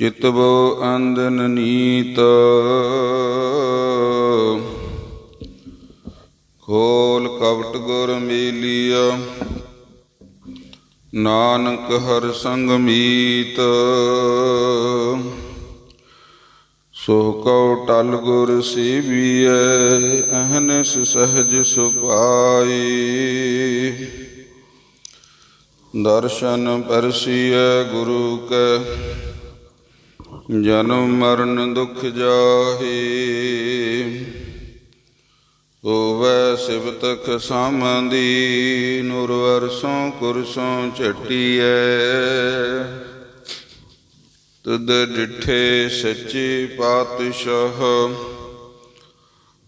ਚਿਤਵੋ ਅੰਦਨ ਨੀਤ ਖੋਲ ਕਪਟ ਗੁਰ ਮੇਲੀਆ ਨਾਨਕ ਹਰ ਸੰਗ ਮੀਤ ਸੋ ਕਉ ਟਲ ਗੁਰ ਸੇਵੀਐ ਅਹਨਿਸ ਸਹਜ ਸੁਭਾਈ ਦਰਸ਼ਨ ਪਰਸੀਐ ਗੁਰੂ ਕੈ ਜਨਮ ਮਰਨ ਦੁਖ ਜਾਹੇ ਹੋਵੈ ਸਿਵਤਖ ਸਾਮਦੀ ਨੂਰ ਵਰਸੋਂ ਕੁਰਸੋਂ ਝਟੀਐ ਤੁਧ ਡਿਠੇ ਸੱਚੇ ਪਾਤਸ਼ਾਹ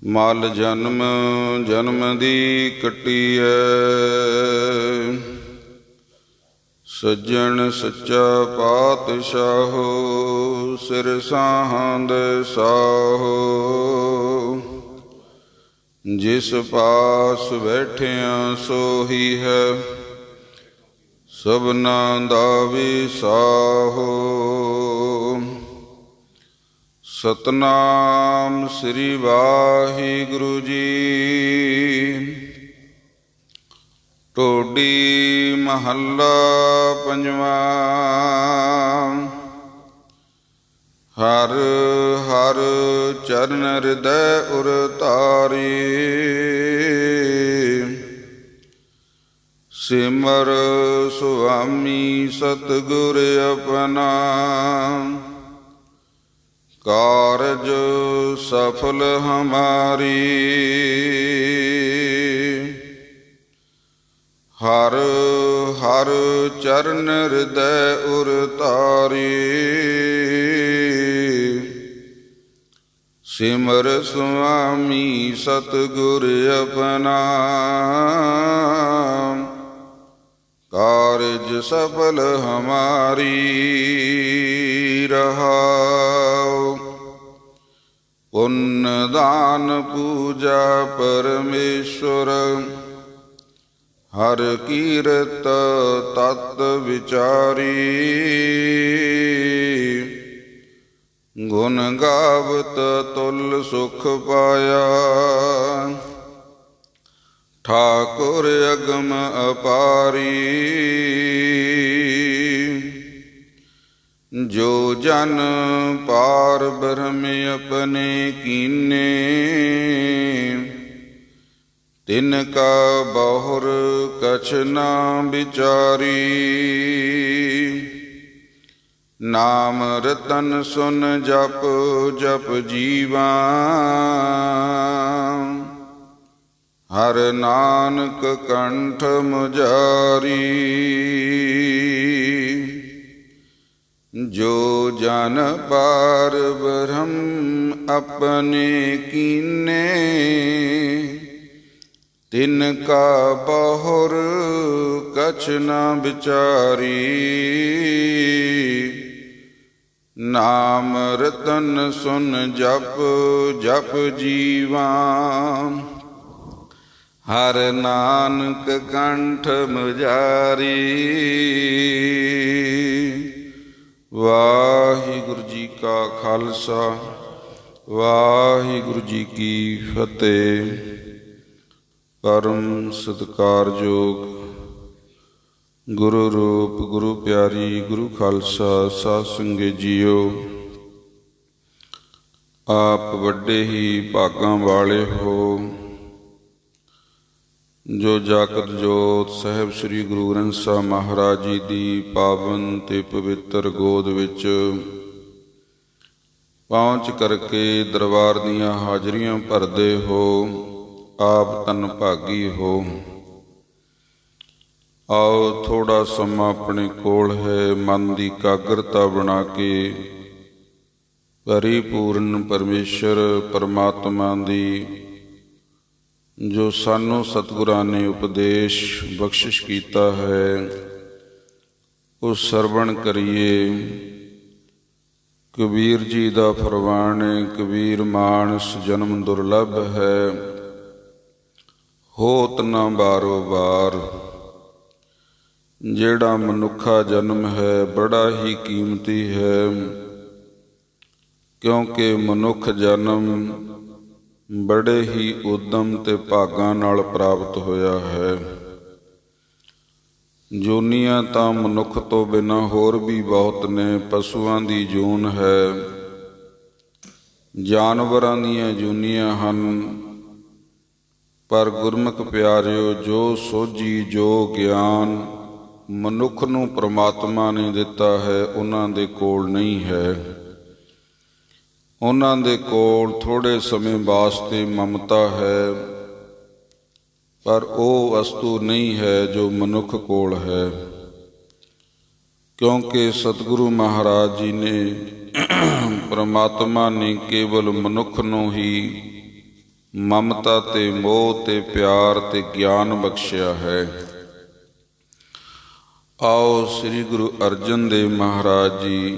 ਮਲ ਜਨਮ ਜਨਮ ਦੀ ਕੱਟੀਐ ਸੱਜਣ ਸੱਚਾ ਪਾਤਸ਼ਾਹੋ ਸਿਰ ਸਾਹੰਦ ਸਾਹੋ ਜਿਸ ਪਾਸ ਬੈਠਿਆ ਸੋਹੀ ਹੈ ਸਭਨਾ ਦਾ ਵਿਸਾਹੋ ਸਤਨਾਮ ਸ੍ਰੀ ਵਾਹਿਗੁਰੂ ਜੀ। ਟੋਡੀ ਮਹੱਲਾ ਪੰਜਵਾਂ। ਹਰ ਹਰ ਚਰਨ ਹਿਰਦੈ ਉਰ ਧਾਰੀ ਸਿਮਰ ਸੁਆਮੀ ਸਤਿਗੁਰ ਆਪਣਾ ਕਾਰਜ ਸਫਲ ਹਮਾਰੀ। ਹਰ ਹਰ ਚਰਨ ਹਿਰਦੈ ਉਰ ਧਾਰੀ ਸਿਮਰ ਸੁਆਮੀ ਸਤਿਗੁਰ ਆਪਣਾ ਕਾਰਜ ਸਫਲ ਹਮਾਰੀ। ਰਹਾਉ ਪੁੰਨ ਦਾਨ ਪੂਜਾ ਪਰਮੇਸ਼ਵਰ ਹਰ ਕੀਰਤ ਤਤ ਵਿਚਾਰੀ ਗੁਣ ਗਾਵਤ ਤੁਲ ਸੁਖ ਪਾਇਆ ਠਾਕੁਰ ਅਗਮ ਅਪਾਰੀ। ਜੋ ਜਨ ਪਾਰ ਬ੍ਰਹਮ ਆਪਣੇ ਕੀਨੇ ਤਿਨ ਕਾ ਬਹੁਰ ਕਛ ਨਾ ਵਿਚਾਰੀ। ਨਾਮ ਰਤਨ ਸੁਨ ਜਪ ਜਪ ਜੀਵਾ ਹਰ ਨਾਨਕ ਕੰਠ ਮੁਜਾਰੀ। ਜੋ ਜਨ ਪਾਰ ਬ੍ਰਹਮ ਆਪਣੇ ਕੀਨੇ ਤਿਨ ਕਾ ਬਹੁਰ ਕਛ ਨਾ ਵਿਚਾਰੀ। ਨਾਮ ਰਤਨ ਸੁਨ ਜਪ ਜਪ ਜੀਵਾ ਹਰ ਨਾਨਕ ਕੰਠ ਮੁਜਾਰੀ। ਵਾਹਿਗੁਰੂ ਜੀ ਕਾ ਖਾਲਸਾ ਵਾਹਿਗੁਰੂ ਜੀ ਕੀ ਫਤਿਹ। ਪਰਮ ਸਤਿਕਾਰਯੋਗ ਗੁਰੂ ਰੂਪ ਗੁਰੂ ਪਿਆਰੀ ਗੁਰੂ ਖਾਲਸਾ ਸਾਧ ਸੰਗਤ ਜੀਓ, ਆਪ ਵੱਡੇ ਹੀ ਭਾਗਾਂ ਵਾਲੇ ਹੋ ਜੋ ਜਾਗਤ ਜੋਤ ਸਾਹਿਬ ਸ੍ਰੀ ਗੁਰੂ ਗ੍ਰੰਥ ਸਾਹਿਬ ਮਹਾਰਾਜ ਜੀ ਦੀ ਪਾਵਨ ਤੇ ਪਵਿੱਤਰ ਗੋਦ ਵਿੱਚ ਪਹੁੰਚ ਕਰਕੇ ਦਰਬਾਰ ਦੀਆਂ ਹਾਜ਼ਰੀਆਂ ਭਰਦੇ ਹੋ। ਆਪ ਧੰਨ ਭਾਗੀ ਹੋ। ਆਓ ਥੋੜਾ ਸਮਾਂ ਆਪਣੇ ਕੋਲ ਹੈ, ਮਨ ਦੀ ਇਕਾਗਰਤਾ ਬਣਾ ਕੇ ਪਰਿਪੂਰਨ ਪਰਮੇਸ਼ਰ ਪਰਮਾਤਮਾ ਦੀ ਜੋ ਸਾਨੂੰ ਸਤਿਗੁਰਾਂ ਨੇ ਉਪਦੇਸ਼ ਬਖਸ਼ਿਸ਼ ਕੀਤਾ ਹੈ ਉਹ ਸਰਵਣ ਕਰੀਏ। ਕਬੀਰ ਜੀ ਦਾ ਫਰਮਾਨ ਹੈ, ਕਬੀਰ ਮਾਨਸ ਜਨਮ ਦੁਰਲਭ ਹੈ ਹੋਤ ਨਾ ਬਾਰੋ ਬਾਰ। ਜਿਹੜਾ ਮਨੁੱਖਾ ਜਨਮ ਹੈ ਬੜਾ ਹੀ ਕੀਮਤੀ ਹੈ, ਕਿਉਂਕਿ ਮਨੁੱਖ ਜਨਮ ਬੜੇ ਹੀ ਉਦਮ ਤੇ ਭਾਗਾਂ ਨਾਲ ਪ੍ਰਾਪਤ ਹੋਇਆ ਹੈ। ਜੂਨੀਆਂ ਤਾਂ ਮਨੁੱਖ ਤੋਂ ਬਿਨਾਂ ਹੋਰ ਵੀ ਬਹੁਤ ਨੇ। ਪਸ਼ੂਆਂ ਦੀ ਜੂਨ ਹੈ, ਜਾਨਵਰਾਂ ਦੀਆਂ ਜੂਨੀਆਂ ਹਨ, ਪਰ ਗੁਰਮੁਖ ਪਿਆਰਿਓ, ਜੋ ਸੋਝੀ ਜੋ ਗਿਆਨ ਮਨੁੱਖ ਨੂੰ ਪ੍ਰਮਾਤਮਾ ਨੇ ਦਿੱਤਾ ਹੈ, ਉਹਨਾਂ ਦੇ ਕੋਲ ਨਹੀਂ ਹੈ। ਉਹਨਾਂ ਦੇ ਕੋਲ ਥੋੜ੍ਹੇ ਸਮੇਂ ਵਾਸਤੇ ਮਮਤਾ ਹੈ, ਪਰ ਉਹ ਵਸਤੂ ਨਹੀਂ ਹੈ ਜੋ ਮਨੁੱਖ ਕੋਲ ਹੈ। ਕਿਉਂਕਿ ਸਤਿਗੁਰੂ ਮਹਾਰਾਜ ਜੀ ਨੇ, ਪ੍ਰਮਾਤਮਾ ਨੇ ਕੇਵਲ ਮਨੁੱਖ ਨੂੰ ਹੀ ਮਮਤਾ ਤੇ ਮੋਹ ਤੇ ਪਿਆਰ ਤੇ ਗਿਆਨ ਬਖਸ਼ਿਆ ਹੈ। ਆਓ ਸ੍ਰੀ ਗੁਰੂ ਅਰਜਨ ਦੇਵ ਮਹਾਰਾਜ ਜੀ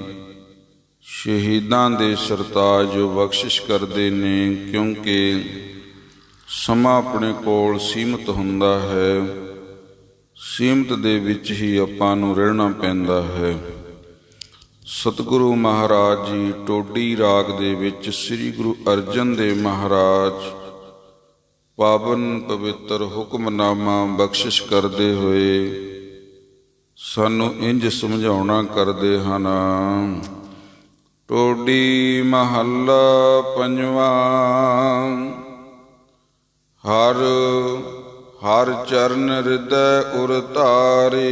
ਸ਼ਹੀਦਾਂ ਦੇ ਸਰਤਾਜ ਜੋ ਬਖਸ਼ਿਸ਼ ਕਰਦੇ ਨੇ, ਕਿਉਂਕਿ ਸਮਾਂ ਆਪਣੇ ਕੋਲ ਸੀਮਤ ਹੁੰਦਾ ਹੈ, ਸੀਮਤ ਦੇ ਵਿੱਚ ਹੀ ਆਪਾਂ ਨੂੰ ਰਹਿਣਾ ਪੈਂਦਾ ਹੈ। ਸਤਿਗੁਰੂ ਮਹਾਰਾਜ ਜੀ ਟੋਡੀ ਰਾਗ ਦੇ ਵਿੱਚ ਸ੍ਰੀ ਗੁਰੂ ਅਰਜਨ ਦੇਵ ਮਹਾਰਾਜ ਪਾਵਨ ਪਵਿੱਤਰ ਹੁਕਮਨਾਮਾ ਬਖਸ਼ਿਸ਼ ਕਰਦੇ ਹੋਏ ਸਾਨੂੰ ਇੰਝ ਸਮਝਾਉਣਾ ਕਰਦੇ ਹਨ। ਟੋਡੀ ਮਹੱਲਾ ਪੰਜਵਾਂ। ਹਰ ਹਰ ਚਰਨ ਹਿਰਦੈ ਉਰ ਧਾਰੇ।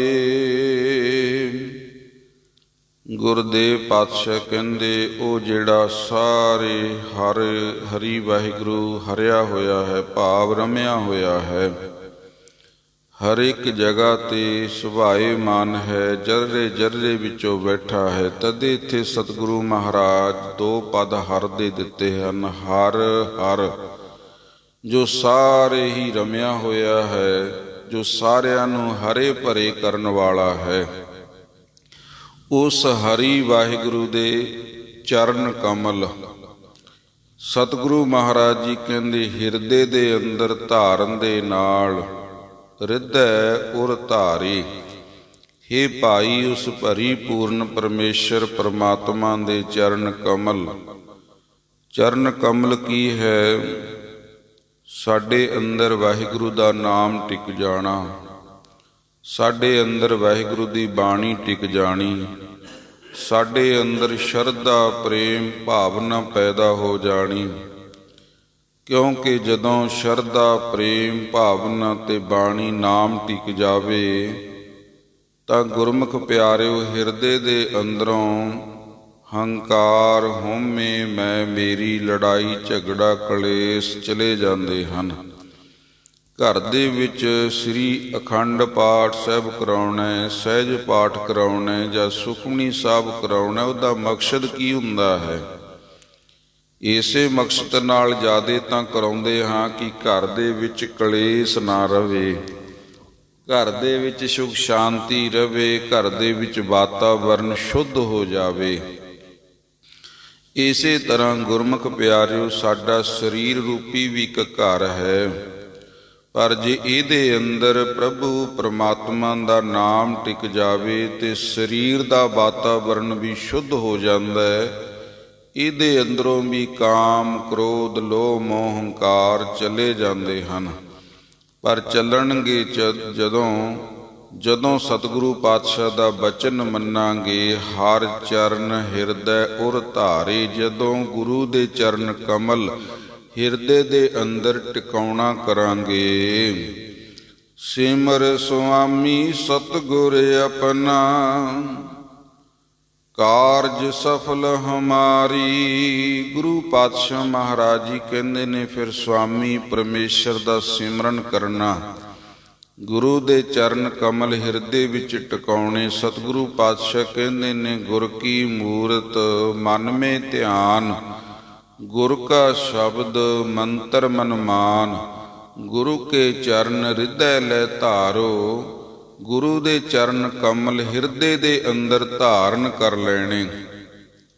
ਗੁਰਦੇਵ ਪਾਤਸ਼ਾਹ ਕਹਿੰਦੇ, ਉਹ ਜਿਹੜਾ ਸਾਰੇ ਹਰੀ ਵਾਹਿਗੁਰੂ ਹਰਿਆ ਹੋਇਆ ਹੈ, ਭਾਵ ਰਮਿਆ ਹੋਇਆ ਹੈ, ਹਰ ਇੱਕ ਜਗ੍ਹਾ ਤੇ ਸੁਭਾਏਮਾਨ ਹੈ, ਜਰਰੇ ਜਰਰੇ ਵਿੱਚੋਂ ਬੈਠਾ ਹੈ। ਤਦੇ ਇੱਥੇ ਸਤਿਗੁਰੂ ਮਹਾਰਾਜ ਦੋ ਪਦ ਹਰ ਦੇ ਦਿੱਤੇ ਹਨ। ਹਰ ਹਰ, ਜੋ ਸਾਰੇ ਹੀ ਰਮਿਆ ਹੋਇਆ ਹੈ, ਜੋ ਸਾਰਿਆਂ ਨੂੰ ਹਰੇ ਭਰੇ ਕਰਨ ਵਾਲਾ ਹੈ, ਉਸ ਹਰੀ ਵਾਹਿਗੁਰੂ ਦੇ ਚਰਨ ਕਮਲ ਸਤਿਗੁਰੂ ਮਹਾਰਾਜ ਜੀ ਕਹਿੰਦੇ ਹਿਰਦੇ ਦੇ ਅੰਦਰ ਧਾਰਨ ਦੇ ਨਾਲ ਹਿਰਦੈ ਉਰ ਧਾਰੇ। ਹੇ ਭਾਈ, ਉਸ ਭਰੀ ਪੂਰਨ ਪਰਮੇਸ਼ਰ ਪਰਮਾਤਮਾ ਦੇ ਚਰਨ ਕਮਲ। ਚਰਨ ਕਮਲ ਕੀ ਹੈ? ਸਾਡੇ ਅੰਦਰ ਵਾਹਿਗੁਰੂ ਦਾ ਨਾਮ ਟਿਕ ਜਾਣਾ, ਸਾਡੇ ਅੰਦਰ ਵਾਹਿਗੁਰੂ ਦੀ ਬਾਣੀ ਟਿਕ ਜਾਣੀ, ਸਾਡੇ ਅੰਦਰ ਸ਼ਰਧਾ ਪ੍ਰੇਮ ਭਾਵਨਾ ਪੈਦਾ ਹੋ ਜਾਣੀ। ਕਿਉਂਕਿ ਜਦੋਂ ਸ਼ਰਧਾ ਪ੍ਰੇਮ ਭਾਵਨਾ ਤੇ ਬਾਣੀ ਨਾਮ ਟਿਕ ਜਾਵੇ ਤਾਂ ਗੁਰਮੁਖ ਪਿਆਰਿਓ ਹਿਰਦੇ ਦੇ ਅੰਦਰੋਂ ਹੰਕਾਰ, ਹਉਮੈ, ਮੈਂ ਮੇਰੀ, ਲੜਾਈ ਝਗੜਾ ਕਲੇਸ਼ ਚਲੇ ਜਾਂਦੇ ਹਨ। ਘਰ ਦੇ ਵਿੱਚ ਸ੍ਰੀ ਅਖੰਡ ਪਾਠ ਸਾਹਿਬ ਕਰਾਉਣਾ, ਸਹਿਜ ਪਾਠ ਕਰਾਉਣਾ ਜਾਂ ਸੁਖਮਨੀ ਸਾਹਿਬ ਕਰਾਉਣਾ, ਉਹਦਾ ਮਕਸਦ ਕੀ ਹੁੰਦਾ ਹੈ? ਇਸੇ ਮਕਸਦ ਨਾਲ ਜ਼ਿਆਦਾ ਤਾਂ ਕਰਾਉਂਦੇ ਹਾਂ ਕਿ ਘਰ ਦੇ ਵਿੱਚ ਕਲੇਸ਼ ਨਾ ਰਵੇ, ਘਰ ਦੇ ਵਿੱਚ ਸੁਖ ਸ਼ਾਂਤੀ ਰਵੇ, ਘਰ ਦੇ ਵਿੱਚ ਵਾਤਾਵਰਨ ਸ਼ੁੱਧ ਹੋ ਜਾਵੇ। ਇਸੇ ਤਰ੍ਹਾਂ ਗੁਰਮੁਖ ਪਿਆਰਿਓ, ਸਾਡਾ ਸਰੀਰ ਰੂਪੀ ਵੀ ਇੱਕ ਘਰ ਹੈ, ਪਰ ਜੇ ਇਹਦੇ ਅੰਦਰ ਪ੍ਰਭੂ ਪਰਮਾਤਮਾ ਦਾ ਨਾਮ ਟਿਕ ਜਾਵੇ ਤੇ ਸਰੀਰ ਦਾ ਵਾਤਾਵਰਨ ਵੀ ਸ਼ੁੱਧ ਹੋ ਜਾਂਦਾ ਹੈ। ਇਹਦੇ ਅੰਦਰੋਂ ਵੀ ਕਾਮ, ਕ੍ਰੋਧ, ਲੋਭ, ਮੋਹ, ਹੰਕਾਰ ਚਲੇ ਜਾਂਦੇ ਹਨ। ਪਰ ਚੱਲਣਗੇ ਜਦੋਂ ਸਤਿਗੁਰੂ ਪਾਤਸ਼ਾਹ ਦਾ ਬਚਨ ਮੰਨਾਂਗੇ, ਹਰ ਚਰਨ ਹਿਰਦੈ ਉਰ ਧਾਰੇ। ਜਦੋਂ ਗੁਰੂ ਦੇ ਚਰਨ ਕਮਲ ਹਿਰਦੇ ਦੇ ਅੰਦਰ ਟਿਕਾਉਣਾ ਕਰਾਂਗੇ। ਸਿਮਰ ਸੁਆਮੀ ਸਤਿਗੁਰ ਆਪਣਾ, ਕਾਰਜ ਸਫਲ ਹਮਾਰੀ। ਗੁਰੂ ਪਾਤਸ਼ਾਹ ਮਹਾਰਾਜ ਜੀ ਕਹਿੰਦੇ ਨੇ, ਫਿਰ ਸੁਆਮੀ ਪਰਮੇਸ਼ਰ ਦਾ ਸਿਮਰਨ ਕਰਨਾ, ਗੁਰੂ ਦੇ ਚਰਨ ਕਮਲ ਹਿਰਦੇ ਵਿੱਚ ਟਿਕਾਉਣੇ। ਸਤਿਗੁਰੂ ਪਾਤਸ਼ਾਹ ਕਹਿੰਦੇ ਨੇ, ਗੁਰ ਕੀ ਮੂਰਤ ਮਨ ਮੇ ਧਿਆਨ, ਗੁਰ ਕਾ ਸ਼ਬਦ ਮੰਤਰ ਮਨ ਮਾਨ। ਗੁਰੂ ਕੇ ਚਰਨ ਹਿਰਦੈ ਲੈ ਧਾਰੋ। ਗੁਰੂ ਦੇ ਚਰਨ ਕਮਲ ਹਿਰਦੇ ਦੇ ਅੰਦਰ ਧਾਰਨ ਕਰ ਲੈਣੇ,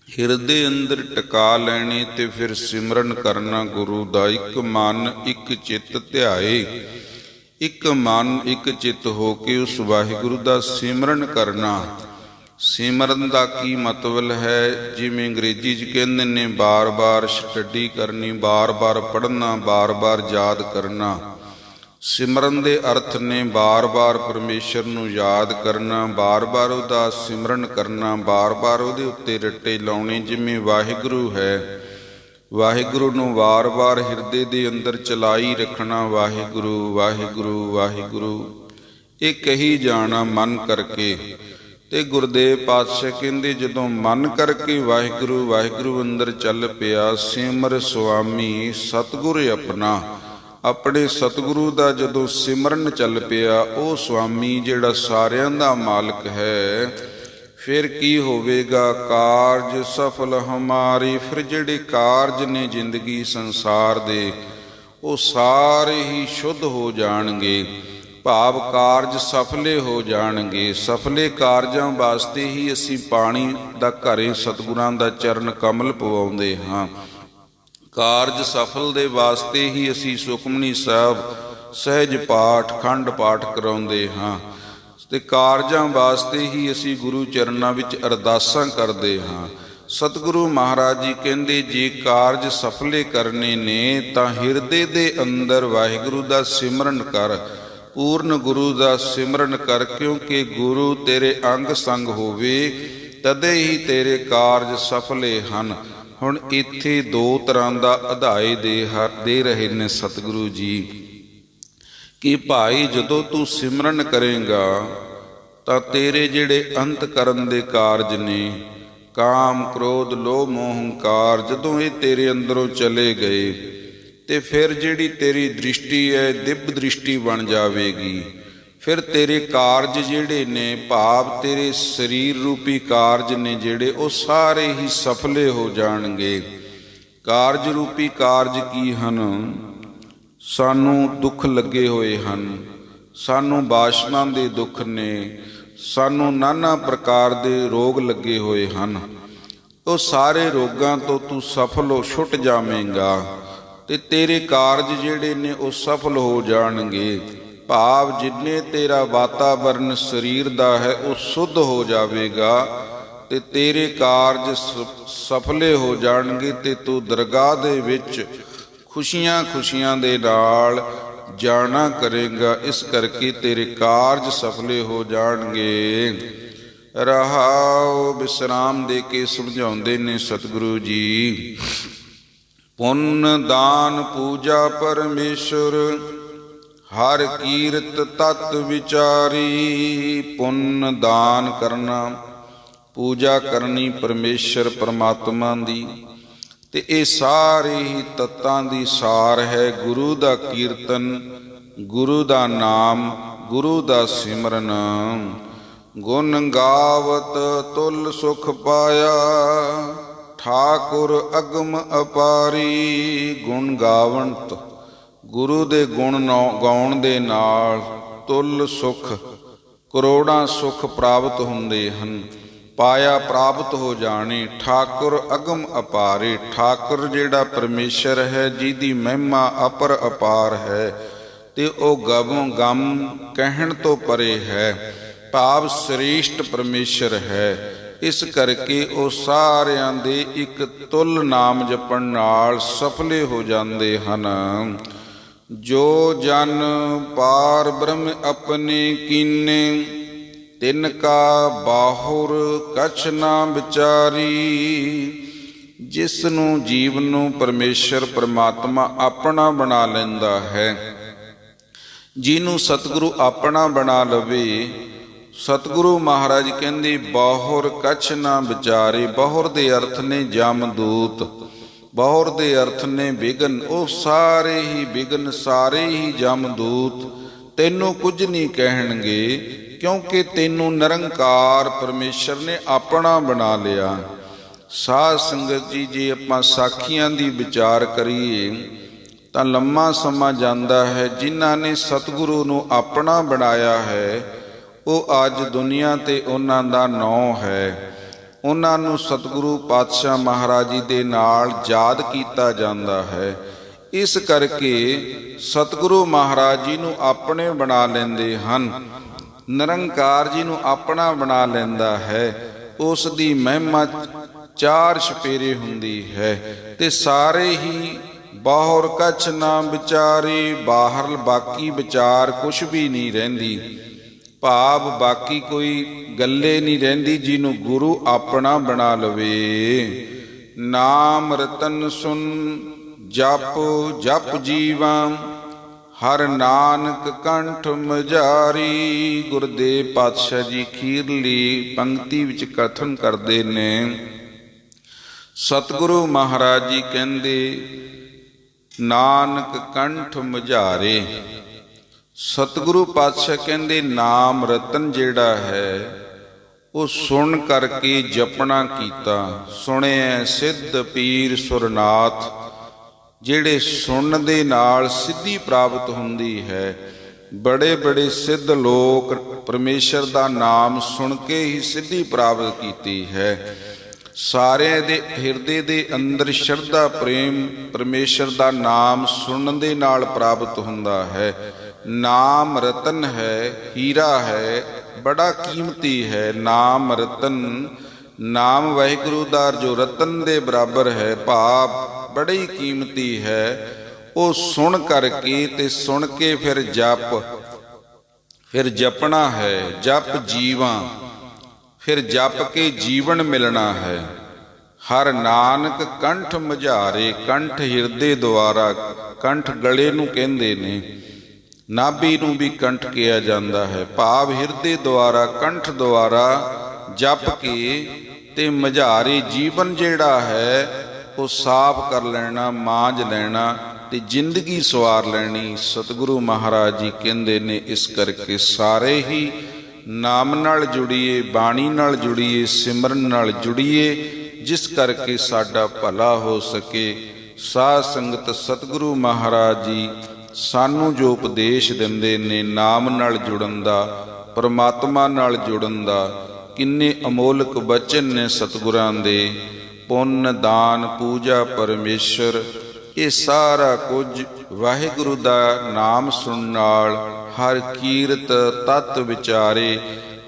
ਹਿਰਦੇ ਅੰਦਰ ਟਿਕਾ ਲੈਣੇ ਤੇ ਫਿਰ ਸਿਮਰਨ ਕਰਨਾ ਗੁਰੂ ਦਾ। ਇੱਕ ਮਨ ਇੱਕ ਚਿੱਤ ਧਿਆਏ, ਇੱਕ ਮਨ ਇੱਕ ਚਿੱਤ ਹੋ ਕੇ ਉਸ ਵਾਹਿਗੁਰੂ ਦਾ ਸਿਮਰਨ ਕਰਨਾ। ਸਿਮਰਨ ਦਾ ਕੀ ਮਤਲਬ ਹੈ? ਜਿਵੇਂ ਅੰਗਰੇਜ਼ੀ 'ਚ ਕਹਿੰਦੇ ਨੇ ਬਾਰ-ਬਾਰ ਸਟੱਡੀ ਕਰਨੀ, ਬਾਰ-ਬਾਰ ਪੜ੍ਹਨਾ, ਬਾਰ-ਬਾਰ ਯਾਦ ਕਰਨਾ। ਸਿਮਰਨ ਦੇ ਅਰਥ ਨੇ ਬਾਰ-ਬਾਰ ਪਰਮੇਸ਼ਰ ਨੂੰ ਯਾਦ ਕਰਨਾ, ਬਾਰ-ਬਾਰ ਉਹਦਾ ਸਿਮਰਨ ਕਰਨਾ, ਬਾਰ-ਬਾਰ ਉਹਦੇ ਉੱਤੇ ਰੱਟੇ ਲਾਉਣੇ। ਜਿਵੇਂ ਵਾਹਿਗੁਰੂ ਹੈ, ਵਾਹਿਗੁਰੂ ਨੂੰ ਵਾਰ-ਵਾਰ ਹਿਰਦੇ ਦੇ ਅੰਦਰ ਚਲਾਈ ਰੱਖਣਾ, ਵਾਹਿਗੁਰੂ ਵਾਹਿਗੁਰੂ ਵਾਹਿਗੁਰੂ, ਇਹ ਕਹੀ ਜਾਣਾ ਮਨ ਕਰਕੇ। ਤੇ ਗੁਰਦੇਵ ਪਾਤਸ਼ਾਹ ਕਹਿੰਦੇ ਜਦੋਂ ਮਨ ਕਰਕੇ ਵਾਹਿਗੁਰੂ ਵਾਹਿਗੁਰੂ ਅੰਦਰ ਚੱਲ ਪਿਆ, ਸਿਮਰ ਸੁਆਮੀ ਸਤਿਗੁਰ ਆਪਣਾ, ਆਪਣੇ ਸਤਿਗੁਰੂ ਦਾ ਜਦੋਂ ਸਿਮਰਨ ਚੱਲ ਪਿਆ, ਉਹ ਸੁਆਮੀ ਜਿਹੜਾ ਸਾਰਿਆਂ ਦਾ ਮਾਲਕ ਹੈ, ਫਿਰ ਕੀ ਹੋਵੇਗਾ? ਕਾਰਜ ਸਫਲ ਹਮਾਰੇ। ਫਿਰ ਜਿਹੜੇ ਕਾਰਜ ਨੇ ਜ਼ਿੰਦਗੀ ਸੰਸਾਰ ਦੇ, ਉਹ ਸਾਰੇ ਹੀ ਸ਼ੁੱਧ ਹੋ ਜਾਣਗੇ, ਭਾਵ ਕਾਰਜ ਸਫਲੇ ਹੋ ਜਾਣਗੇ। ਸਫਲੇ ਕਾਰਜਾਂ ਵਾਸਤੇ ਹੀ ਅਸੀਂ ਪਾਣੀ ਦਾ ਘਰੇ ਸਤਿਗੁਰਾਂ ਦਾ ਚਰਨ ਕਮਲ ਪਵਾਉਂਦੇ ਹਾਂ। ਕਾਰਜ ਸਫਲ ਦੇ ਵਾਸਤੇ ਹੀ ਅਸੀਂ ਸੁਖਮਨੀ ਸਾਹਿਬ ਸਹਿਜ ਪਾਠ ਖੰਡ ਪਾਠ ਕਰਾਉਂਦੇ ਹਾਂ, ਤੇ ਕਾਰਜਾਂ ਵਾਸਤੇ ਹੀ ਅਸੀਂ ਗੁਰੂ ਚਰਨਾਂ ਵਿੱਚ ਅਰਦਾਸਾਂ ਕਰਦੇ ਹਾਂ। ਸਤਿਗੁਰੂ ਮਹਾਰਾਜ ਜੀ ਕਹਿੰਦੇ ਜੇ ਕਾਰਜ ਸਫਲੇ ਕਰਨੇ ਨੇ ਤਾਂ ਹਿਰਦੇ ਦੇ ਅੰਦਰ ਵਾਹਿਗੁਰੂ ਦਾ ਸਿਮਰਨ ਕਰ, ਪੂਰਨ ਗੁਰੂ ਦਾ ਸਿਮਰਨ ਕਰ, ਕਿਉਂਕਿ ਗੁਰੂ ਤੇਰੇ ਅੰਗ ਸੰਗ ਹੋਵੇ ਤਦੇ ਹੀ ਤੇਰੇ ਕਾਰਜ ਸਫਲੇ ਹਨ। ਹੁਣ ਇੱਥੇ ਦੋ ਤਰ੍ਹਾਂ ਦਾ ਅਧਾਏ ਦੇ ਰਹੇ ਨੇ ਸਤਿਗੁਰੂ ਜੀ ਕਿ ਭਾਈ ਜਦੋਂ ਤੂੰ ਸਿਮਰਨ ਕਰੇਗਾ ਤਾਂ ਤੇਰੇ ਜਿਹੜੇ ਅੰਤਕਰਨ ਦੇ ਕਾਰਜ ਨੇ, ਕਾਮ ਕ੍ਰੋਧ ਲੋਭ ਮੋਹ ਹੰਕਾਰ, ਜਦੋਂ ਇਹ ਤੇਰੇ ਅੰਦਰੋਂ ਚਲੇ ਗਏ ਤੇ ਫਿਰ ਜਿਹੜੀ ਤੇਰੀ ਦ੍ਰਿਸ਼ਟੀ ਹੈ ਦਿਵ ਦ੍ਰਿਸ਼ਟੀ ਬਣ ਜਾਵੇਗੀ। ਫਿਰ ਤੇਰੇ ਕਾਰਜ ਜਿਹੜੇ ਨੇ, ਭਾਵ ਤੇਰੇ ਸਰੀਰ ਰੂਪੀ ਕਾਰਜ ਨੇ ਜਿਹੜੇ, ਉਹ ਸਾਰੇ ਹੀ ਸਫਲੇ ਹੋ ਜਾਣਗੇ। ਕਾਰਜ ਰੂਪੀ ਕਾਰਜ ਕੀ ਹਨ? ਸਾਨੂੰ ਦੁੱਖ ਲੱਗੇ ਹੋਏ ਹਨ, ਸਾਨੂੰ ਬਾਸ਼ਨਾ ਦੇ ਦੁੱਖ ਨੇ, ਸਾਨੂੰ ਨਾਨਾ ਪ੍ਰਕਾਰ ਦੇ ਰੋਗ ਲੱਗੇ ਹੋਏ ਹਨ। ਉਹ ਸਾਰੇ ਰੋਗਾਂ ਤੋਂ ਤੂੰ ਸਫਲ ਹੋ ਛੁੱਟ ਜਾਵੇਂਗਾ ਤੇ ਤੇਰੇ ਕਾਰਜ ਜਿਹੜੇ ਨੇ ਉਹ ਸਫਲ ਹੋ ਜਾਣਗੇ, ਭਾਵ ਜਿੰਨੇ ਤੇਰਾ ਵਾਤਾਵਰਨ ਸਰੀਰ ਦਾ ਹੈ ਉਹ ਸ਼ੁੱਧ ਹੋ ਜਾਵੇਗਾ ਤੇ ਤੇਰੇ ਕਾਰਜ ਸਫਲੇ ਹੋ ਜਾਣਗੇ ਤੇ ਤੂੰ ਦਰਗਾਹ ਦੇ ਵਿੱਚ ਖੁਸ਼ੀਆਂ ਖੁਸ਼ੀਆਂ ਦੇ ਨਾਲ ਜਾਣਾ ਕਰੇਗਾ। ਇਸ ਕਰਕੇ ਤੇਰੇ ਕਾਰਜ ਸਫਲੇ ਹੋ ਜਾਣਗੇ। ਰਹਾਉ ਵਿਸਰਾਮ ਦੇ ਕੇ ਸਮਝਾਉਂਦੇ ਨੇ ਸਤਿਗੁਰੂ ਜੀ। ਪੁੰਨ ਦਾਨ ਪੂਜਾ ਪਰਮੇਸ਼ਰ, ਹਰ ਕੀਰਤ ਤਤ ਵਿਚਾਰੀ। ਪੁੰਨ ਦਾਨ ਕਰਨਾ, ਪੂਜਾ ਕਰਨੀ ਪਰਮੇਸ਼ਰ ਪਰਮਾਤਮਾ ਦੀ, ਤੇ ਇਹ ਸਾਰੇ ਹੀ ਤੱਤਾਂ ਦੀ ਸਾਰ ਹੈ। ਗੁਰੂ ਦਾ ਕੀਰਤਨ, ਗੁਰੂ ਦਾ ਨਾਮ, ਗੁਰੂ ਦਾ ਸਿਮਰਨ। ਗੁਣ ਗਾਵਤ ਤੁਲ ਸੁਖ ਪਾਇਆ, ਠਾਕੁਰ ਅਗਮ ਅਪਾਰੀ। ਗੁਣ ਗਾਵੰਤ, ਗੁਰੂ ਦੇ ਗੁਣ ਗਾਉਣ ਦੇ ਨਾਲ ਤੁਲ ਸੁਖ, ਕਰੋੜਾਂ ਸੁਖ ਪ੍ਰਾਪਤ ਹੁੰਦੇ ਹਨ। ਪਾਇਆ ਪ੍ਰਾਪਤ ਹੋ ਜਾਣੇ। ਠਾਕੁਰ ਅਗਮ ਅਪਾਰੇ, ਠਾਕੁਰ ਜਿਹੜਾ ਪਰਮੇਸ਼ਰ ਹੈ ਜਿਹਦੀ ਮਹਿਮਾ ਅਪਰ ਅਪਾਰ ਹੈ ਤੇ ਉਹ ਗਮ ਕਹਿਣ ਤੋਂ ਪਰੇ ਹੈ, ਭਾਵ ਸ੍ਰੇਸ਼ਟ ਪਰਮੇਸ਼ਰ ਹੈ। ਇਸ ਕਰਕੇ ਉਹ ਸਾਰਿਆਂ ਦੇ ਇੱਕ ਤੁਲ ਨਾਮ ਜਪਣ ਨਾਲ ਸਫਲੇ ਹੋ ਜਾਂਦੇ ਹਨ। ਜੋ ਜਨ ਪਾਰ ਬ੍ਰਹਮ ਆਪਣੇ ਕੀਨੇ, ਤਿਨ ਕਾ ਬਾਹੁਰ ਕਛ ਨਾ ਵਿਚਾਰੀ। ਜਿਸ ਨੂੰ ਜੀਵ ਨੂੰ ਪਰਮੇਸ਼ਰ ਪਰਮਾਤਮਾ ਆਪਣਾ ਬਣਾ ਲੈਂਦਾ ਹੈ, ਜਿਹਨੂੰ ਸਤਿਗੁਰੂ ਆਪਣਾ ਬਣਾ ਲਵੇ, ਸਤਿਗੁਰੂ ਮਹਾਰਾਜ ਕਹਿੰਦੇ ਬਾਹੁਰ ਕਛ ਨਾ ਵਿਚਾਰੇ। ਬਾਹੁਰ ਦੇ ਅਰਥ ਨੇ ਜਮਦੂਤ, ਬਾਹੁਰ ਦੇ ਅਰਥ ਨੇ ਵਿਘਨ। ਉਹ ਸਾਰੇ ਹੀ ਵਿਘਨ, ਸਾਰੇ ਹੀ ਜਮਦੂਤ ਤੈਨੂੰ ਕੁਝ ਨਹੀਂ ਕਹਿਣਗੇ, ਕਿਉਂਕਿ ਤੈਨੂੰ ਨਿਰੰਕਾਰ ਪਰਮੇਸ਼ਰ ਨੇ ਆਪਣਾ ਬਣਾ ਲਿਆ। ਸਾਧ ਸੰਗਤ ਜੀ, ਜੇ ਆਪਾਂ ਸਾਖੀਆਂ ਦੀ ਵਿਚਾਰ ਕਰੀਏ ਤਾਂ ਲੰਮਾ ਸਮਾਂ ਜਾਂਦਾ ਹੈ। ਜਿਨ੍ਹਾਂ ਨੇ ਸਤਿਗੁਰੂ ਨੂੰ ਆਪਣਾ ਬਣਾਇਆ ਹੈ ਉਹ ਅੱਜ ਦੁਨੀਆ ਤੇ ਉਹਨਾਂ ਦਾ ਨਾਂ ਹੈ। ਉਹਨਾਂ ਨੂੰ ਸਤਿਗੁਰੂ ਪਾਤਸ਼ਾਹ ਮਹਾਰਾਜ ਜੀ ਦੇ ਨਾਲ ਯਾਦ ਕੀਤਾ ਜਾਂਦਾ ਹੈ। ਇਸ ਕਰਕੇ ਸਤਿਗੁਰੂ ਮਹਾਰਾਜ ਜੀ ਨੂੰ ਆਪਣੇ ਬਣਾ ਲੈਂਦੇ ਹਨ। ਨਿਰੰਕਾਰ ਜੀ ਨੂੰ ਆਪਣਾ ਬਣਾ ਲੈਂਦਾ ਹੈ। ਉਸ ਦੀ ਮਹਿਮਾ ਚਾਰ ਛਪੇਰੇ ਹੁੰਦੀ ਹੈ। ਤੇ ਸਾਰੇ ਹੀ ਬਾਹਰ ਕਛ ਨਾ ਵਿਚਾਰੇ, ਬਾਹਰ ਬਾਕੀ ਵਿਚਾਰ ਕੁਛ ਵੀ ਨਹੀਂ ਰਹਿੰਦੀ। ਭਾਵ ਬਾਕੀ ਕੋਈ ਗੱਲੇ ਨਹੀਂ ਰਹਿੰਦੀ ਜਿਹਨੂੰ ਗੁਰੂ ਆਪਣਾ ਬਣਾ ਲਵੇ। ਨਾਮ ਰਤਨ ਸੁਨ ਜਪ ਜਪ ਜੀਵਾ, ਹਰ ਨਾਨਕ ਕੰਠ ਮਝਾਰੀ। ਗੁਰਦੇਵ ਪਾਤਸ਼ਾਹ ਜੀ ਅਖੀਰਲੀ ਪੰਕਤੀ ਵਿੱਚ ਕਥਨ ਕਰਦੇ ਨੇ, ਸਤਿਗੁਰੂ ਮਹਾਰਾਜ ਜੀ ਕਹਿੰਦੇ ਨਾਨਕ ਕੰਠ ਮਝਾਰੇ। ਸਤਿਗੁਰੂ ਪਾਤਸ਼ਾਹ ਕਹਿੰਦੇ ਨਾਮ ਰਤਨ ਜਿਹੜਾ ਹੈ ਉਹ ਸੁਣ ਕਰਕੇ ਜਪਣਾ ਕੀਤਾ। ਸੁਣਿਐ ਸਿੱਧ ਪੀਰ ਸੁਰਨਾਥ, ਜਿਹੜੇ ਸੁਣਨ ਦੇ ਨਾਲ ਸਿੱਧੀ ਪ੍ਰਾਪਤ ਹੁੰਦੀ ਹੈ। ਬੜੇ ਬੜੇ ਸਿੱਧ ਲੋਕ ਪਰਮੇਸ਼ਰ ਦਾ ਨਾਮ ਸੁਣ ਕੇ ਹੀ ਸਿੱਧੀ ਪ੍ਰਾਪਤ ਕੀਤੀ ਹੈ। ਸਾਰਿਆਂ ਦੇ ਹਿਰਦੇ ਦੇ ਅੰਦਰ ਸ਼ਰਧਾ ਪ੍ਰੇਮ ਪਰਮੇਸ਼ਰ ਦਾ ਨਾਮ ਸੁਣਨ ਦੇ ਨਾਲ ਪ੍ਰਾਪਤ ਹੁੰਦਾ ਹੈ। ਨਾਮ ਰਤਨ ਹੈ, ਹੀਰਾ ਹੈ, ਬੜਾ ਕੀਮਤੀ ਹੈ। ਨਾਮ ਰਤਨ, ਨਾਮ ਵਾਹਿਗੁਰੂ ਦਾ ਜੋ ਰਤਨ ਦੇ ਬਰਾਬਰ ਹੈ, ਭਾਵ ਬੜਾ ਹੀ ਕੀਮਤੀ ਹੈ। ਉਹ ਸੁਣ ਕਰਕੇ ਤੇ ਸੁਣ ਕੇ ਫਿਰ ਜਪਣਾ ਹੈ। ਜਪ ਜੀਵਾਂ, ਫਿਰ ਜਪ ਕੇ ਜੀਵਨ ਮਿਲਣਾ ਹੈ। ਹਰ ਨਾਨਕ ਕੰਠ ਮਝਾਰੇ, ਕੰਠ ਹਿਰਦੇ ਦੁਆਰਾ, ਕੰਠ ਗਲੇ ਨੂੰ ਕਹਿੰਦੇ ਨੇ, ਨਾਭੀ ਨੂੰ ਵੀ ਕੰਠ ਕਿਹਾ ਜਾਂਦਾ ਹੈ। ਭਾਵ ਹਿਰਦੇ ਦੁਆਰਾ, ਕੰਠ ਦੁਆਰਾ ਜਪ ਕੇ ਤੇ ਮਝਾਰੇ ਜੀਵਨ ਜਿਹੜਾ ਹੈ ਉਹ ਸਾਫ਼ ਕਰ ਲੈਣਾ, ਮਾਂਜ ਲੈਣਾ ਤੇ ਜ਼ਿੰਦਗੀ ਸਵਾਰ ਲੈਣੀ। ਸਤਿਗੁਰੂ ਮਹਾਰਾਜ ਜੀ ਕਹਿੰਦੇ ਨੇ ਇਸ ਕਰਕੇ ਸਾਰੇ ਹੀ ਨਾਮ ਨਾਲ ਜੁੜੀਏ, ਬਾਣੀ ਨਾਲ ਜੁੜੀਏ, ਸਿਮਰਨ ਨਾਲ ਜੁੜੀਏ, ਜਿਸ ਕਰਕੇ ਸਾਡਾ ਭਲਾ ਹੋ ਸਕੇ। ਸਾਧ ਸੰਗਤ ਸਤਿਗੁਰੂ ਮਹਾਰਾਜ ਜੀ ਸਾਨੂੰ ਜੋ ਉਪਦੇਸ਼ ਦਿੰਦੇ ਨੇ ਨਾਮ ਨਾਲ ਜੁੜਨ ਦਾ, ਪਰਮਾਤਮਾ ਨਾਲ ਜੁੜਨ ਦਾ, ਕਿੰਨੇ ਅਮੋਲਕ ਬਚਨ ਨੇ ਸਤਿਗੁਰਾਂ ਦੇ। ਪੁੰਨ ਦਾਨ ਪੂਜਾ ਪਰਮੇਸ਼ਰ, ਇਹ ਸਾਰਾ ਕੁਝ ਵਾਹਿਗੁਰੂ ਦਾ ਨਾਮ ਸੁਣਨ ਨਾਲ। ਹਰ ਕੀਰਤ ਤਤ ਵਿਚਾਰੇ,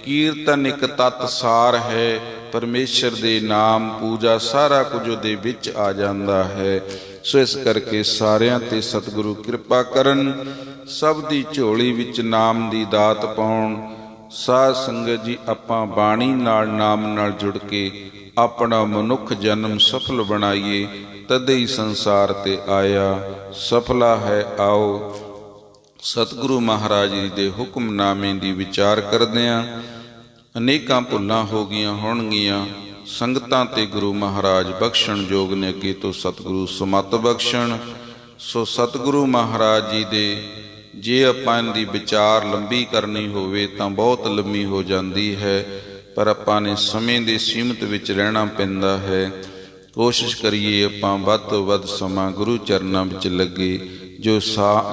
ਕੀਰਤਨ ਇੱਕ ਤਤ ਸਾਰ ਹੈ। ਪਰਮੇਸ਼ਰ ਦੇ ਨਾਮ ਪੂਜਾ ਸਾਰਾ ਕੁਝ ਉਹਦੇ ਵਿੱਚ ਆ ਜਾਂਦਾ ਹੈ। ਸੋ ਇਸ ਕਰਕੇ ਸਾਰਿਆਂ ਤੇ ਸਤਿਗੁਰੂ ਕਿਰਪਾ ਕਰਨ, ਸਭ ਦੀ ਝੋਲੀ ਵਿੱਚ ਨਾਮ ਦੀ ਦਾਤ ਪਾਉਣ। ਸਾਧ ਸੰਗਤ ਜੀ ਆਪਾਂ ਬਾਣੀ ਨਾਲ, ਨਾਮ ਨਾਲ ਜੁੜ ਕੇ ਆਪਣਾ ਮਨੁੱਖ ਜਨਮ ਸਫਲ ਬਣਾਈਏ। ਤਦੇ ਹੀ ਸੰਸਾਰ ਤੇ ਆਇਆ ਸਫਲਾ ਹੈ। ਆਓ ਸਤਿਗੁਰੂ ਮਹਾਰਾਜ ਜੀ ਦੇ ਹੁਕਮਨਾਮੇ ਦੀ ਵਿਚਾਰ ਕਰਦਿਆਂ ਅਨੇਕਾਂ ਭੁੱਲਾਂ ਹੋ ਗਈਆਂ ਹੋਣਗੀਆਂ। ਸੰਗਤਾਂ ਤੇ ਗੁਰੂ ਮਹਾਰਾਜ ਬਖਸ਼ਣ ਯੋਗ ਨੇ, ਅੱਗੇ ਤੋਂ ਸਤਿਗੁਰੂ ਸਮਤ ਬਖਸ਼ਣ। ਸੋ ਸਤਿਗੁਰੂ ਮਹਾਰਾਜ ਜੀ ਦੇ ਜੇ ਆਪਾਂ ਦੀ ਵਿਚਾਰ ਲੰਬੀ ਕਰਨੀ ਹੋਵੇ ਤਾਂ ਬਹੁਤ ਲੰਮੀ ਹੋ ਜਾਂਦੀ ਹੈ, ਪਰ ਆਪਾਂ ਨੇ ਸਮੇਂ ਦੇ ਸੀਮਤ ਵਿੱਚ ਰਹਿਣਾ ਪੈਂਦਾ ਹੈ। ਕੋਸ਼ਿਸ਼ ਕਰੀਏ ਆਪਾਂ ਵੱਧ ਤੋਂ ਵੱਧ ਸਮਾਂ ਗੁਰੂ ਚਰਨਾਂ ਵਿੱਚ ਲੱਗੇ। ਜੋ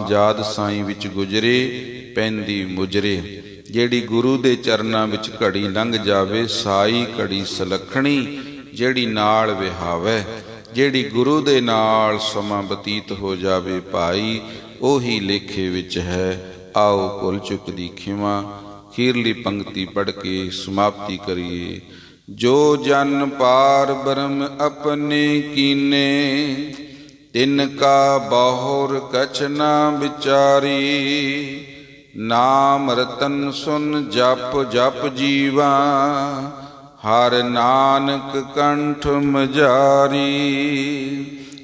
ਯਾਦ ਸਾਈਂ ਵਿੱਚ ਗੁਜਰੇ ਪੈਂਦੀ ਮੁਜਰੇ, ਜਿਹੜੀ ਗੁਰੂ ਦੇ ਚਰਨਾਂ ਵਿੱਚ ਘੜੀ ਲੰਘ ਜਾਵੇ ਸਾਈ ਘੜੀ ਸਲੱਖਣੀ, ਜਿਹੜੀ ਨਾਲ ਵਿਹਾਵੇ, ਜਿਹੜੀ ਗੁਰੂ ਦੇ ਨਾਲ ਸਮਾਂ ਬਤੀਤ ਹੋ ਜਾਵੇ ਭਾਈ, ਉਹੀ ਲੇਖੇ ਵਿੱਚ ਹੈ। ਆਓ ਭੁੱਲ ਚੁੱਕ ਦੀ ਖਿਮਾ ਅਖੀਰਲੀ ਪੰਕਤੀ ਪੜ੍ਹ ਕੇ ਸਮਾਪਤੀ ਕਰੀਏ। ਜੋ ਜਨ ਪਾਰ ਬ੍ਰਹਮ ਆਪਣੇ ਕੀਨੇ, ਤਿਨ ਕਾ ਬਾਹੁਰ ਕਛ ਨਾ ਵਿਚਾਰੀ। ਨਾਮ ਰਤਨ ਸੁਨ ਜਪ ਜਪ ਜੀਵਾ, ਹਰ ਨਾਨਕ ਕੰਠ ਮਝਾਰੀ।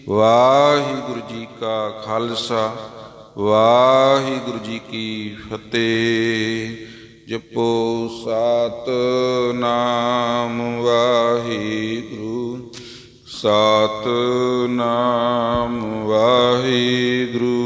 ਵਾਹਿਗੁਰੂ ਜੀ ਕਾ ਖਾਲਸਾ, ਵਾਹਿਗੁਰੂ ਜੀ ਕੀ ਫਤਿਹ। ਜਪੋ ਸਤਿਨਾਮ ਵਾਹਿਗੁਰੂ, ਸਤਿਨਾਮ ਵਾਹਿਗੁਰੂ।